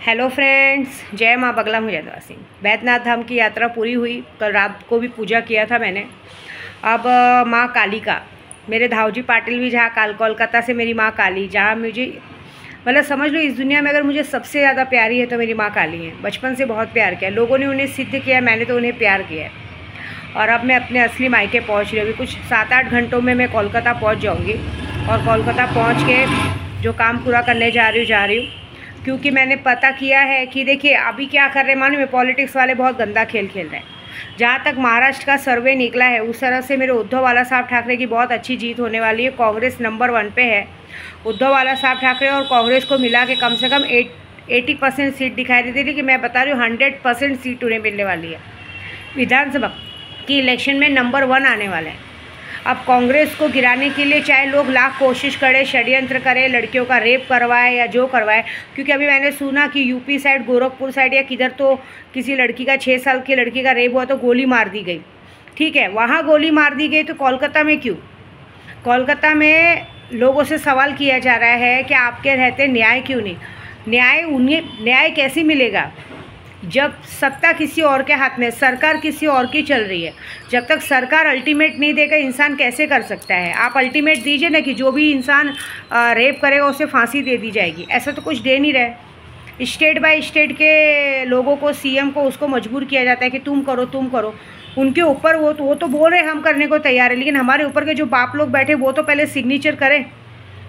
Hello friends, जय माँ बगला मुजद्दवासी। बैद्यनाथ धाम की यात्रा पूरी हुई। कल रात को भी पूजा किया था मैंने। अब माँ काली का, मेरे धावजी पाटिल भी जहाँ कोलकाता से मेरी माँ काली, जहाँ मुझे मतलब समझ लो इस दुनिया में अगर मुझे सबसे ज़्यादा प्यारी है तो मेरी माँ काली है। बचपन से बहुत प्यार किया, लोगों ने उन्हें सिद्ध किया, मैंने तो उन्हें प्यार किया है। और अब मैं अपने असली मायके पहुँच रही हूँ। कुछ 7-8 घंटों में मैं कोलकाता पहुँच जाऊँगी और कोलकाता पहुँच के जो काम पूरा करने जा रही हूँ क्योंकि मैंने पता किया है कि देखिए अभी क्या कर रहे हैं मालूम है, पॉलिटिक्स वाले बहुत गंदा खेल खेल रहे हैं। जहाँ तक महाराष्ट्र का सर्वे निकला है उस तरह से मेरे उद्धव वाला साहब ठाकरे की बहुत अच्छी जीत होने वाली है। कांग्रेस नंबर 1 पे है। उद्धव वाला साहब ठाकरे और कांग्रेस को मिला के कम से कम 80% सीट दिखाई देती थी कि मैं बता रही हूँ 100% सीट उन्हें मिलने वाली है। विधानसभा की इलेक्शन में नंबर 1 आने वाला है। अब कांग्रेस को गिराने के लिए चाहे लोग लाख कोशिश करें, षड्यंत्र करें, लड़कियों का रेप करवाए या जो करवाए, क्योंकि अभी मैंने सुना कि यूपी साइड, गोरखपुर साइड या किधर तो किसी लड़की का 6 साल की लड़की का रेप हुआ तो गोली मार दी गई। ठीक है, वहाँ गोली मार दी गई तो कोलकाता में क्यों? कोलकाता में लोगों से सवाल किया जा रहा है कि आपके रहते न्याय क्यों नहीं? न्याय कैसे मिलेगा जब सत्ता किसी और के हाथ में, सरकार किसी और की चल रही है? जब तक सरकार अल्टीमेट नहीं देगा इंसान कैसे कर सकता है? आप अल्टीमेट दीजिए ना कि जो भी इंसान रेप करेगा उसे फांसी दे दी जाएगी। ऐसा तो कुछ दे नहीं रहे। स्टेट बाय स्टेट के लोगों को, सीएम को, उसको मजबूर किया जाता है कि तुम करो। उनके ऊपर वो तो बोल रहे हैं हम करने को तैयार है, लेकिन हमारे ऊपर के जो बाप लोग बैठे वो तो पहले सिग्नेचर करें,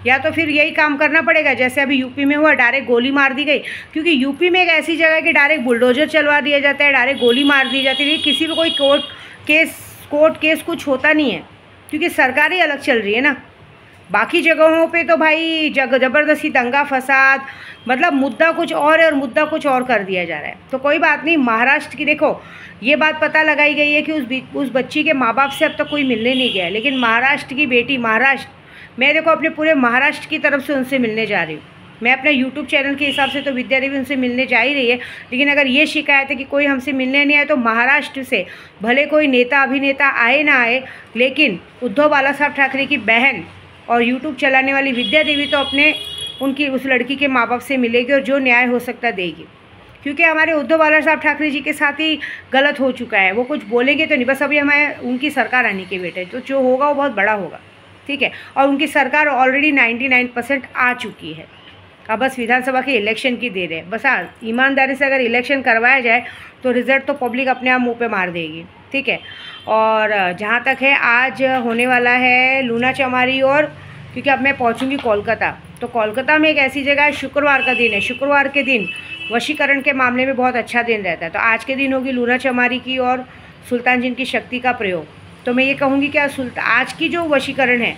या तो फिर यही काम करना पड़ेगा जैसे अभी यूपी में हुआ, डायरेक्ट गोली मार दी गई। क्योंकि यूपी में एक ऐसी जगह है कि डायरेक्ट बुलडोजर चलवा दिया जाता है, डायरेक्ट गोली मार दी जाती है। किसी को कोई कोर्ट केस कुछ होता नहीं है क्योंकि सरकार ही अलग चल रही है ना। बाकी जगहों पे तो भाई ज़बरदस्ती दंगा फसाद, मतलब मुद्दा कुछ और है और मुद्दा कुछ और कर दिया जा रहा है। तो कोई बात नहीं। महाराष्ट्र की देखो, ये बात पता लगाई गई है कि उस बच्ची के माँ बाप से अब तक कोई मिलने नहीं गया, लेकिन महाराष्ट्र की बेटी, मैं देखो अपने पूरे महाराष्ट्र की तरफ से उनसे मिलने जा रही हूँ। मैं अपने यूट्यूब चैनल के हिसाब से तो विद्या देवी उनसे मिलने जा ही रही है, लेकिन अगर ये शिकायत है कि कोई हमसे मिलने नहीं आए तो महाराष्ट्र से भले कोई नेता अभिनेता आए ना आए, लेकिन उद्धव बाला साहब ठाकरे की बहन और यूट्यूब चलाने वाली विद्या देवी तो उनकी उस लड़की के माँ बाप से मिलेगी और जो न्याय हो सकता देगी। क्योंकि हमारे उद्धव बाला साहब ठाकरे जी के साथ ही गलत हो चुका है। वो कुछ बोलेंगे तो नहीं, बस अभी हमारे उनकी सरकार आने के बेटे, तो जो होगा वो बहुत बड़ा होगा। ठीक है, और उनकी सरकार ऑलरेडी 99% आ चुकी है। अब बस विधानसभा के इलेक्शन की देर है। बस ईमानदारी से अगर इलेक्शन करवाया जाए तो रिजल्ट तो पब्लिक अपने आप मुंह पे मार देगी। ठीक है, और जहाँ तक है आज होने वाला है लूना चमारी, और क्योंकि अब मैं पहुँचूँगी कोलकाता, तो कोलकाता में एक ऐसी जगह है, शुक्रवार का दिन है। शुक्रवार के दिन वशीकरण के मामले में बहुत अच्छा दिन रहता है। तो आज के दिन होगी लूना चमारी की और सुल्तान जिन की शक्ति का प्रयोग। तो मैं ये कहूँगी कि आज की जो वशीकरण है,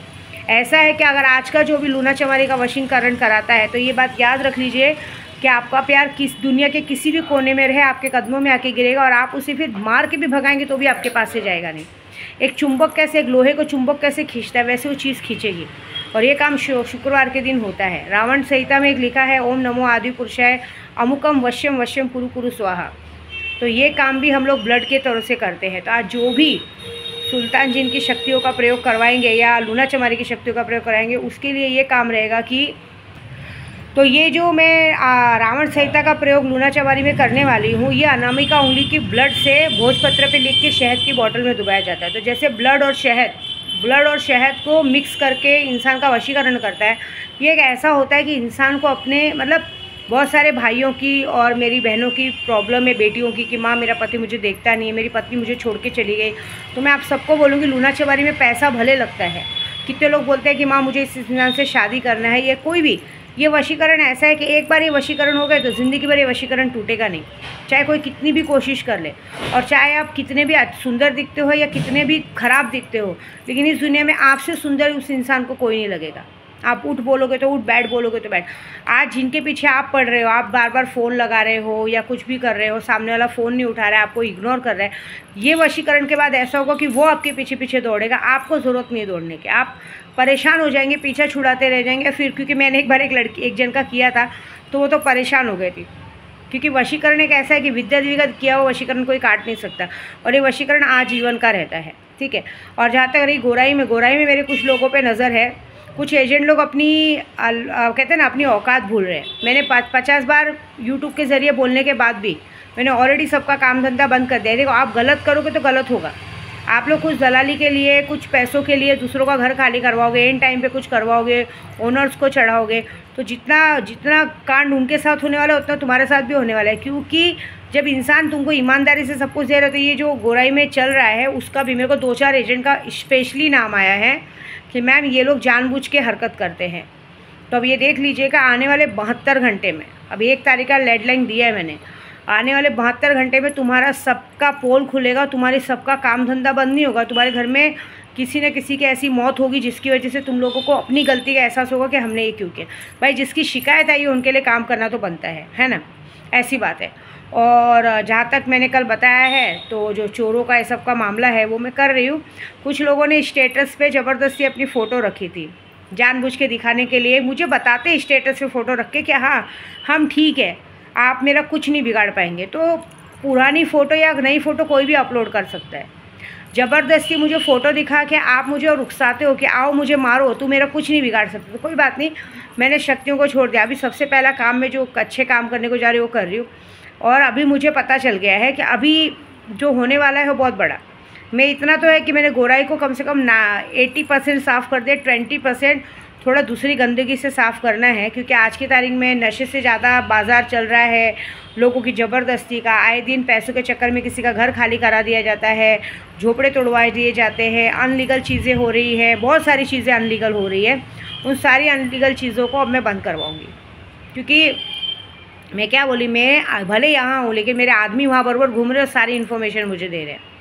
ऐसा है कि अगर आज का जो भी लूना चमारी का वशीकरण कराता है तो ये बात याद रख लीजिए कि आपका प्यार किस दुनिया के किसी भी कोने में रहे, आपके कदमों में आके गिरेगा और आप उसे फिर मार के भी भगाएंगे तो भी आपके पास से जाएगा नहीं। एक चुंबक कैसे, एक लोहे को चुंबक कैसे खींचता है, वैसे वो चीज़ खींचेगी। और ये काम शुक्रवार के दिन होता है। रावण संहिता में एक लिखा है, ओम नमो आदि पुरुषाय अमुकम वश्यम वश्यम कुरु कुरु स्वाहा। तो ये काम भी हम लोग ब्लड के तौर से करते हैं। तो आज जो भी सुल्तान जिन की शक्तियों का प्रयोग करवाएंगे या लूना चमारी की शक्तियों का प्रयोग कराएंगे, उसके लिए ये काम रहेगा कि तो ये जो मैं रावण संहिता का प्रयोग लूना चमारी में करने वाली हूँ, ये अनामिका उंगली की ब्लड से भोजपत्र पे लिख के शहद की बोतल में डुबाया जाता है। तो जैसे ब्लड और शहद को मिक्स करके इंसान का वशीकरण करता है, ये एक ऐसा होता है कि इंसान को अपने, मतलब बहुत सारे भाइयों की और मेरी बहनों की प्रॉब्लम है, बेटियों की, कि माँ मेरा पति मुझे देखता नहीं है, मेरी पत्नी मुझे छोड़ के चली गई। तो मैं आप सबको बोलूँगी लूना चमारी में पैसा भले लगता है। कितने लोग बोलते हैं कि माँ मुझे इस इंसान से शादी करना है, या कोई भी, ये वशीकरण ऐसा है कि एक बार ये वशीकरण हो गए तो ज़िंदगी भर ये वशीकरण टूटेगा नहीं। चाहे कोई कितनी भी कोशिश कर ले और चाहे आप कितने भी सुंदर दिखते हो या कितने भी खराब दिखते हो, लेकिन इस दुनिया में आपसे सुंदर उस इंसान को कोई नहीं लगेगा। आप उठ बोलोगे तो उठ, बैठ बोलोगे तो बैठ। आज जिनके पीछे आप पड़ रहे हो, आप बार बार फ़ोन लगा रहे हो या कुछ भी कर रहे हो, सामने वाला फ़ोन नहीं उठा रहा है, आपको इग्नोर कर रहा है, ये वशीकरण के बाद ऐसा होगा कि वो आपके पीछे पीछे दौड़ेगा। आपको ज़रूरत नहीं है दौड़ने की, आप परेशान हो जाएंगे, पीछा छुड़ाते रह जाएंगे। फिर क्योंकि मैंने एक बार एक जन का किया था तो वो तो परेशान हो गई थी, क्योंकि वशीकरण एक ऐसा है कि विद्या देवी का किया हुआ वशीकरण कोई काट नहीं सकता, और ये वशीकरण आजीवन का रहता है। ठीक है, और जहाँ तक रही गोराई में मेरे कुछ लोगों पे नज़र है, कुछ एजेंट लोग अपनी कहते हैं ना अपनी औकात भूल रहे हैं। मैंने 50 बार यूट्यूब के ज़रिए बोलने के बाद भी मैंने ऑलरेडी सबका काम धंधा बंद कर दिया। देखो, आप गलत करोगे तो गलत होगा। आप लोग कुछ दलाली के लिए, कुछ पैसों के लिए दूसरों का घर खाली करवाओगे, एंड टाइम पे कुछ करवाओगे, ओनर्स को चढ़ाओगे, तो जितना कांड उनके साथ होने वाला है उतना तुम्हारे साथ भी होने वाला है। क्योंकि जब इंसान तुमको ईमानदारी से सब कुछ दे रहा है, तो ये जो गोराई में चल रहा है उसका भी मेरे को 2-4 एजेंट का स्पेशली नाम आया है कि मैम ये लोग जानबूझ के हरकत करते हैं। तो अब ये देख लीजिएगा, आने वाले 72 घंटे में, अब 1 तारीख का डेडलाइन दिया है मैंने, आने वाले 72 घंटे में तुम्हारा सबका पोल खुलेगा, तुम्हारी सबका काम धंधा बंद नहीं होगा। तुम्हारे घर में किसी न किसी की ऐसी मौत होगी जिसकी वजह से तुम लोगों को अपनी गलती का एहसास होगा कि हमने ये क्यों किया। भाई, जिसकी शिकायत आई है उनके लिए काम करना तो बनता है ना, ऐसी बात है। और जहाँ तक मैंने कल बताया है, तो जो चोरों का ये सब का मामला है वो मैं कर रही हूँ। कुछ लोगों ने स्टेटस पे ज़बरदस्ती अपनी फ़ोटो रखी थी जानबूझ के दिखाने के लिए। मुझे बताते स्टेटस पे फ़ोटो रख के कि हाँ हम ठीक है, आप मेरा कुछ नहीं बिगाड़ पाएंगे। तो पुरानी फ़ोटो या नई फ़ोटो कोई भी अपलोड कर सकता है। ज़बरदस्ती मुझे फ़ोटो दिखा के आप मुझे और रुखसाते हो कि आओ मुझे मारो, तू मेरा कुछ नहीं बिगाड़ सकते। तो कोई बात नहीं, मैंने शक्तियों को छोड़ दिया। अभी सबसे पहला काम मैं जो अच्छे काम करने को जा रही हूँ वो कर रही हूँ। और अभी मुझे पता चल गया है कि अभी जो होने वाला है वो बहुत बड़ा। मैं इतना तो है कि मैंने गोराई को कम से कम 80% साफ़ कर दिया, 20% थोड़ा दूसरी गंदगी से साफ़ करना है। क्योंकि आज की तारीख में नशे से ज़्यादा बाज़ार चल रहा है, लोगों की ज़बरदस्ती का, आए दिन पैसों के चक्कर में किसी का घर खाली करा दिया जाता है, झोपड़े तोड़वाए दिए जाते हैं, अनलीगल चीज़ें हो रही है, बहुत सारी चीज़ें अनलीगल हो रही है। उन सारी अनलीगल चीज़ों को अब मैं बंद करवाऊँगी। क्योंकि मैं क्या बोली, मैं भले यहाँ हूँ लेकिन मेरे आदमी वहाँ बराबर घूम रहे और सारी इन्फॉर्मेशन मुझे दे रहे हैं।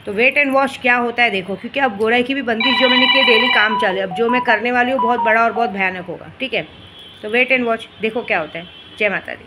तो वेट एंड वॉच क्या होता है देखो। क्योंकि अब गोराई की भी बंदिश जो मैंने की डेली काम चल रहा है, अब जो मैं करने वाली हूँ बहुत बड़ा और बहुत भयानक होगा। ठीक है, तो वेट एंड वॉच, देखो क्या होता है। जय माता दी।